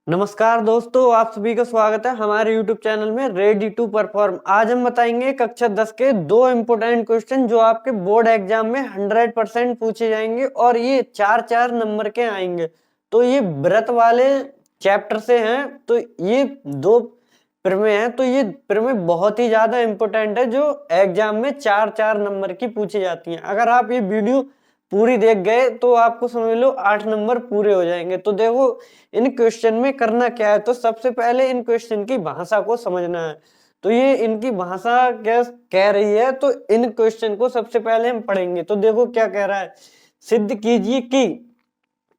नमस्कार दोस्तों, आप सभी का स्वागत है हमारे YouTube चैनल में रेडी टू परफॉर्म। आज हम बताएंगे कक्षा 10 के दो इम्पोर्टेंट क्वेश्चन जो आपके बोर्ड एग्जाम में 100% पूछे जाएंगे और ये 4-4 नंबर के आएंगे। तो ये व्रत वाले चैप्टर से हैं, तो ये दो प्रमेय हैं, तो ये प्रमेय बहुत ही ज्यादा इम्पोर्टेंट है जो एग्जाम में 4-4 नंबर की पूछी जाती हैं। अगर आप ये वीडियो पूरी देख गए तो आपको समझ लो 8 नंबर पूरे हो जाएंगे। तो देखो इन क्वेश्चन में करना क्या है, तो सबसे पहले इन क्वेश्चन की भाषा को समझना है। तो ये इनकी भाषा क्या कह रही है, तो इन क्वेश्चन को सबसे पहले हम पढ़ेंगे। तो देखो क्या कह रहा है, सिद्ध कीजिए कि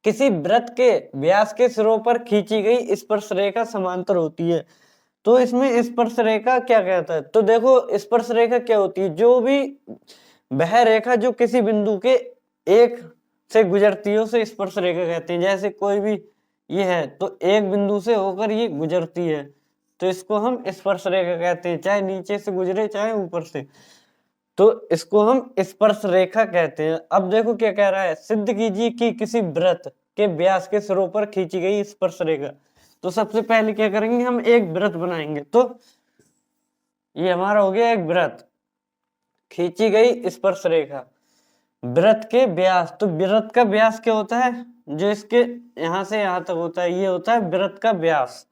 किसी वृत्त के व्यास के सिरों पर खींची गई स्पर्श रेखा समांतर होती है। तो इसमें स्पर्श रेखा क्या कहता है, तो देखो स्पर्श रेखा क्या होती है, जो भी वह रेखा जो किसी बिंदु के एक से गुजरती है उसे स्पर्श रेखा कहते हैं। जैसे कोई भी ये है तो एक बिंदु से होकर ये गुजरती है, तो इसको हम स्पर्श रेखा कहते हैं, चाहे नीचे से गुजरे चाहे ऊपर से, तो इसको हम स्पर्श रेखा कहते हैं। अब देखो क्या कह रहा है, सिद्ध कीजिए कि किसी वृत्त के व्यास के सिरों पर खींची गई स्पर्श रेखा। तो सबसे पहले क्या करेंगे, हम एक वृत्त बनाएंगे। तो ये हमारा हो गया एक वृत्त, खींची गई स्पर्श रेखा, वृत्त के व्यास। तो वृत्त का व्यास क्या होता है, जो इसके यहां से यहां तक होता है, ये होता है वृत्त का व्यास।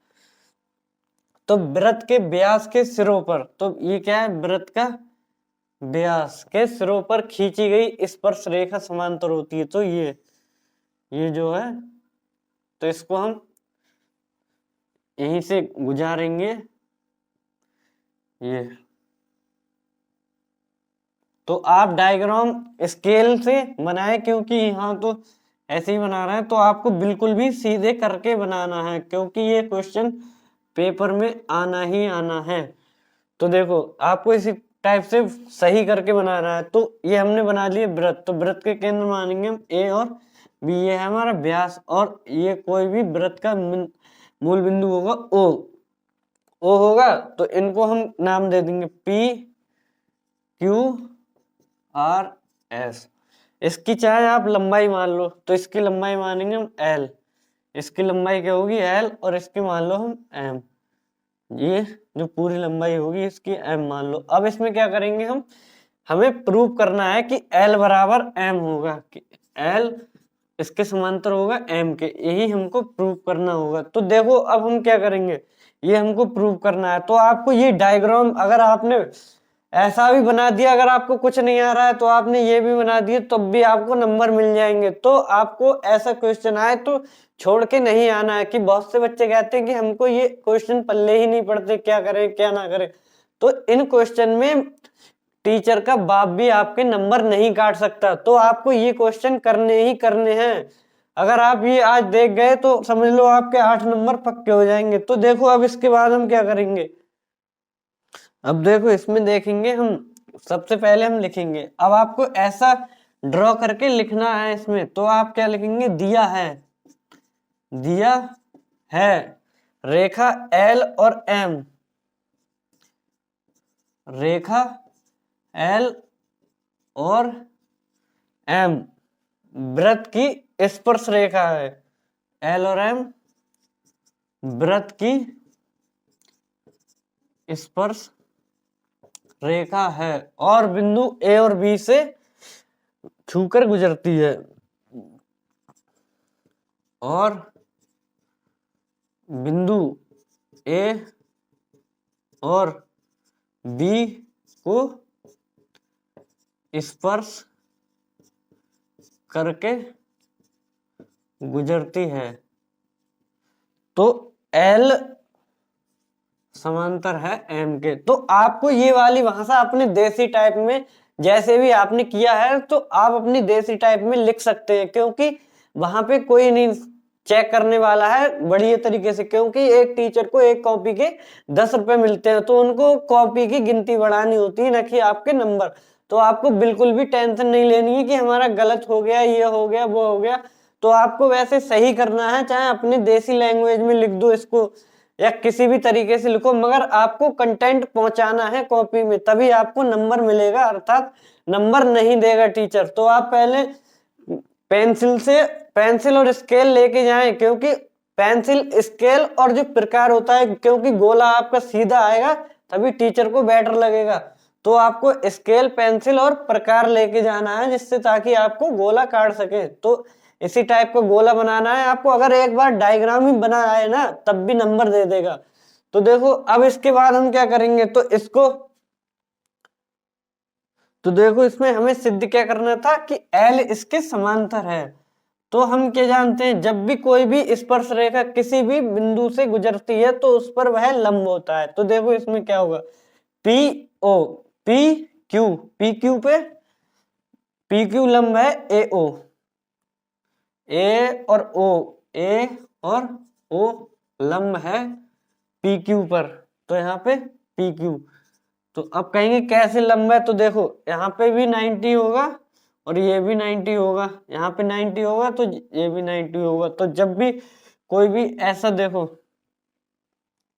तो वृत्त के व्यास के सिरों पर, तो ये क्या है, वृत्त का व्यास के सिरों पर खींची गई स्पर्श रेखा समांतर होती है। तो ये जो है, तो इसको हम यहीं से गुजारेंगे ये। तो आप डायग्राम स्केल से बनाए, क्योंकि यहाँ तो ऐसे ही बना रहे हैं, तो आपको बिल्कुल भी सीधे करके बनाना है, क्योंकि ये क्वेश्चन पेपर में आना ही आना है। तो देखो आपको इसी टाइप से सही करके बनाना है। तो ये हमने बना लिए वृत्त, तो वृत्त के केंद्र मानेंगे हम ए और बी, ये है हमारा व्यास, और ये कोई भी वृत्त का मूल बिंदु होगा ओ होगा। तो इनको हम नाम दे देंगे पी क्यू आर एस। इसकी चाहे आप लंबाई मान लो, तो इसकी लंबाई मानेंगे हम एल, इसकी लंबाई क्या होगी एल, और इसकी मान लो हम एम, ये जो पूरी लंबाई होगी इसकी एम मान लो। अब इसमें क्या करेंगे हम, हमें प्रूव करना है कि एल बराबर एम होगा, कि एल इसके समांतर होगा एम के, यही हमको प्रूव करना होगा। तो देखो अब हम क्या करेंगे, ये हमको प्रूव करना है। तो आपको ये डायग्राम अगर आपने ऐसा भी बना दिया, अगर आपको कुछ नहीं आ रहा है तो आपने ये भी बना दिया, तब भी आपको नंबर मिल जाएंगे। तो आपको ऐसा क्वेश्चन आए तो छोड़ के नहीं आना है, कि बहुत से बच्चे कहते हैं कि हमको ये क्वेश्चन पल्ले ही नहीं पड़ते, क्या करें क्या ना करें। तो इन क्वेश्चन में टीचर का बाप भी आपके नंबर नहीं काट सकता, तो आपको ये क्वेश्चन करने ही करने हैं। अगर आप ये आज देख गए तो समझ लो आपके 8 नंबर पक्के हो जाएंगे। तो देखो अब इसके बाद हम क्या करेंगे, अब देखो इसमें देखेंगे हम, सबसे पहले हम लिखेंगे, अब आपको ऐसा ड्रॉ करके लिखना है इसमें। तो आप क्या लिखेंगे, दिया है रेखा एल और एम, रेखा एल और एम वृत्त की स्पर्श रेखा है, एल और एम वृत्त की स्पर्श रेखा है, और बिंदु ए और बी से छूकर गुजरती है, और बिंदु ए और बी को स्पर्श करके गुजरती है। तो एल समांतर है एम के। तो आपको ये वाली भाषा अपने देसी टाइप में जैसे भी आपने किया है, तो आप अपनी देसी टाइप में लिख सकते हैं, क्योंकि वहां पे कोई नहीं चेक करने वाला है बढ़िया तरीके से, क्योंकि एक टीचर को एक कॉपी के 10 रुपए मिलते हैं, तो उनको कॉपी की गिनती बढ़ानी होती है, न कि आपके नंबर। तो आपको बिल्कुल भी टेंशन नहीं लेनी है कि हमारा गलत हो गया, ये हो गया, वो हो गया। तो आपको वैसे सही करना है, चाहे अपनी देसी लैंग्वेज में लिख दो इसको या किसी भी तरीके से लिखो, मगर आपको कंटेंट पहुंचाना है कॉपी में, तभी आपको नंबर मिलेगा, अर्थात नंबर नहीं देगा टीचर। तो आप पहले पेंसिल और स्केल लेके जाएं, क्योंकि पेंसिल, स्केल और जो प्रकार होता है, क्योंकि गोला आपका सीधा आएगा तभी टीचर को बेटर लगेगा, तो आपको स्केल, पेंसिल और प्रकार लेके जाना है, जिससे ताकि आपको गोला काट सके। तो इसी टाइप का गोला बनाना है आपको। अगर एक बार डायग्राम ही बना है ना तब भी नंबर दे देगा। तो देखो अब इसके बाद हम क्या करेंगे, तो देखो इसमें हमें सिद्ध क्या करना था कि L इसके समांतर है। तो हम क्या जानते हैं, जब भी कोई भी स्पर्श रेखा किसी भी बिंदु से गुजरती है तो उस पर वह लंब होता है। तो देखो इसमें क्या होगा, P O, P Q, P Q पे पी क्यू लंब है ए ओ, ए और ओ, ए और ओ लंब है पी क्यू पर। तो यहाँ पे पी क्यू, तो अब कहेंगे कैसे लंब है, तो देखो यहाँ पे भी 90 होगा और ये भी 90 होगा, यहाँ पे 90 होगा तो ये भी 90 होगा। तो जब भी कोई भी ऐसा देखो,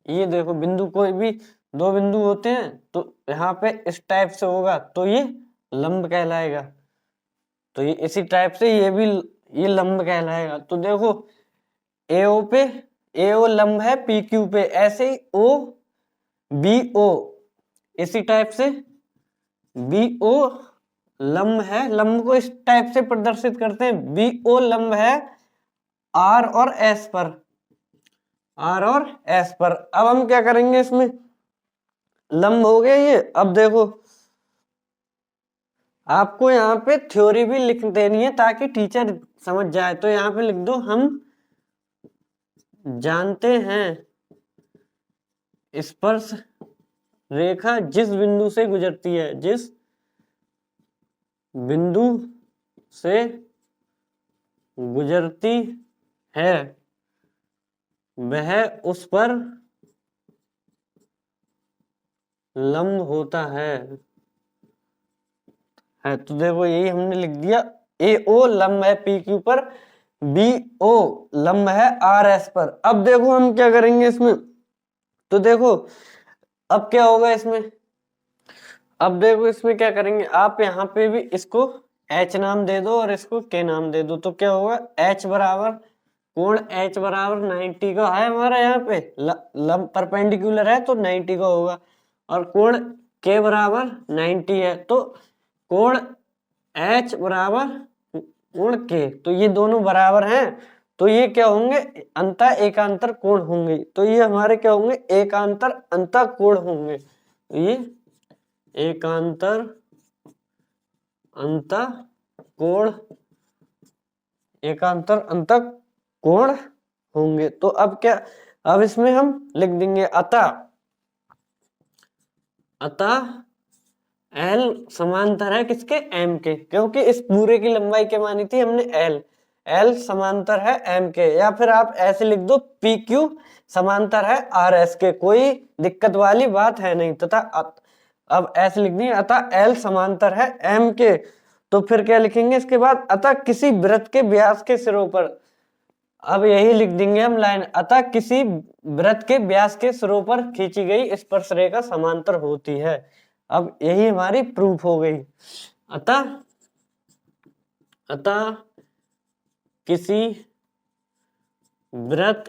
ये देखो बिंदु, कोई भी दो बिंदु होते हैं तो यहाँ पे इस टाइप से होगा तो ये लंब कहलाएगा। तो ये इसी टाइप से ये लंब कहलाएगा। तो देखो एओ पे, एओ लंब है पी क्यू पे, ऐसे ही ओ बी ओ, इसी टाइप से बी ओ लंब है, लंब को इस टाइप से प्रदर्शित करते हैं, बी ओ लंब है आर और एस पर, आर और एस पर। अब हम क्या करेंगे, इसमें लंब हो गया ये। अब देखो आपको यहाँ पे थ्योरी भी लिख देनी है ताकि टीचर समझ जाए। तो यहाँ पे लिख दो, हम जानते हैं स्पर्श रेखा जिस बिंदु से गुजरती है, जिस बिंदु से गुजरती है वह उस पर लंब होता है। तो देखो यही हमने लिख दिया, ए ओ लंब है पी क्यू पर, बी ओ लंब है आर एस पर। अब देखो हम क्या करेंगे इसमें, तो देखो अब क्या होगा इसमें, अब देखो इसमें क्या करेंगे, आप यहाँ पे भी इसको H नाम दे दो और इसको K नाम दे दो। तो क्या होगा, H बराबर कोण H बराबर 90 का है हमारा, यहाँ पे लंब परपेंडिकुलर है तो 90 का होगा, और कोण K बराबर 90 है तो कोण H बराबर कोण K, तो ये दोनों बराबर हैं तो ये क्या होंगे, अंतः एकांतर कोण होंगे। तो ये हमारे क्या होंगे, एकांतर अंतः कोण होंगे। तो ये एकांतर अंतः कोण, एकांतर अंतः कोण होंगे। तो अब क्या, अब इसमें हम लिख देंगे अतः L समांतर है किसके, M के, क्योंकि इस पूरे की लंबाई क्या मानी थी हमने L समांतर है M के। या फिर आप ऐसे लिख दो, PQ समांतर है RS के, कोई दिक्कत वाली बात है नहीं। तथा अब ऐसे लिख दिए, अतः L समांतर है M के। तो फिर क्या लिखेंगे इसके बाद, अतः किसी वृत्त के व्यास के सिरों पर, अब यही लिख देंगे हम लाइन, अतः किसी वृत्त के व्यास के सिरों पर खींची गई स्पर्श रेखा समांतर होती है। अब यही हमारी प्रूफ हो गई। अतः किसी वृत्त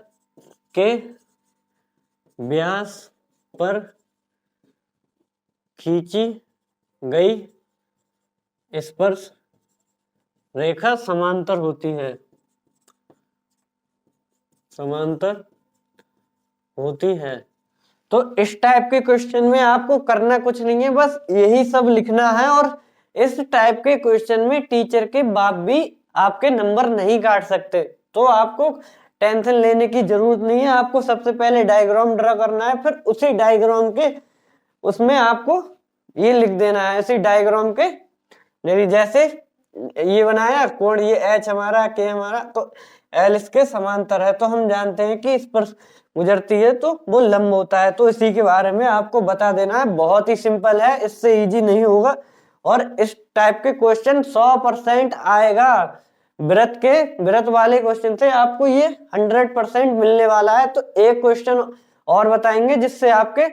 के व्यास पर खींची गई स्पर्श रेखा समांतर होती है, समांतर होती है। तो इस टाइप के क्वेश्चन में आपको करना कुछ नहीं है, बस यही सब लिखना है। और इस टाइप के क्वेश्चन में टीचर के बाप भी आपके नंबर नहीं काट सकते, तो आपको टेंशन लेने की जरूरत नहीं है। आपको सबसे पहले डायग्राम ड्रा करना है, फिर उसी डायग्राम के उसमें आपको ये लिख देना है, इसी डायग्राम के जैसे ये बनाया कोण, ये H हमारा, K हमारा, तो L इसके समांतर है, तो हम जानते हैं कि इस पर गुजरती है तो वो लंब होता है। तो इसी के बारे में आपको बता देना है, बहुत ही सिंपल है, इससे इजी नहीं होगा। और इस टाइप के क्वेश्चन 100% आएगा। वृत्त वाले क्वेश्चन से आपको ये 100% मिलने वाला है। तो एक क्वेश्चन और बताएंगे जिससे आपके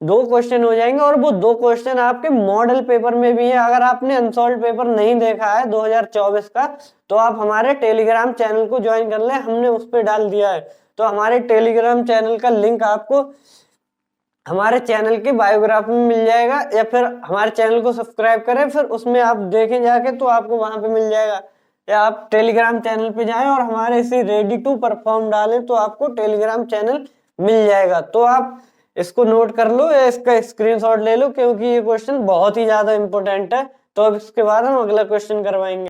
2 क्वेश्चन हो जाएंगे, और वो 2 क्वेश्चन आपके मॉडल पेपर में भी है। अगर आपने अनसॉल्व पेपर नहीं देखा है 2024 का, तो आप हमारे टेलीग्राम चैनल को ज्वाइन कर ले, हमने उस पर डाल दिया है। तो हमारे टेलीग्राम चैनल का लिंक आपको हमारे चैनल के बायोग्राफी में मिल जाएगा, या फिर हमारे चैनल को सब्सक्राइब करें, फिर उसमें आप देखें जाके तो आपको वहां पे मिल जाएगा, या आप टेलीग्राम चैनल पे जाएं और हमारे इसी रेडी टू परफॉर्म डालें तो आपको टेलीग्राम चैनल मिल जाएगा। तो आप इसको नोट कर लो या इसका स्क्रीनशॉट ले लो, क्योंकि ये क्वेश्चन बहुत ही ज्यादा इंपॉर्टेंट है। तो अब इसके बाद हम अगला क्वेश्चन करवाएंगे।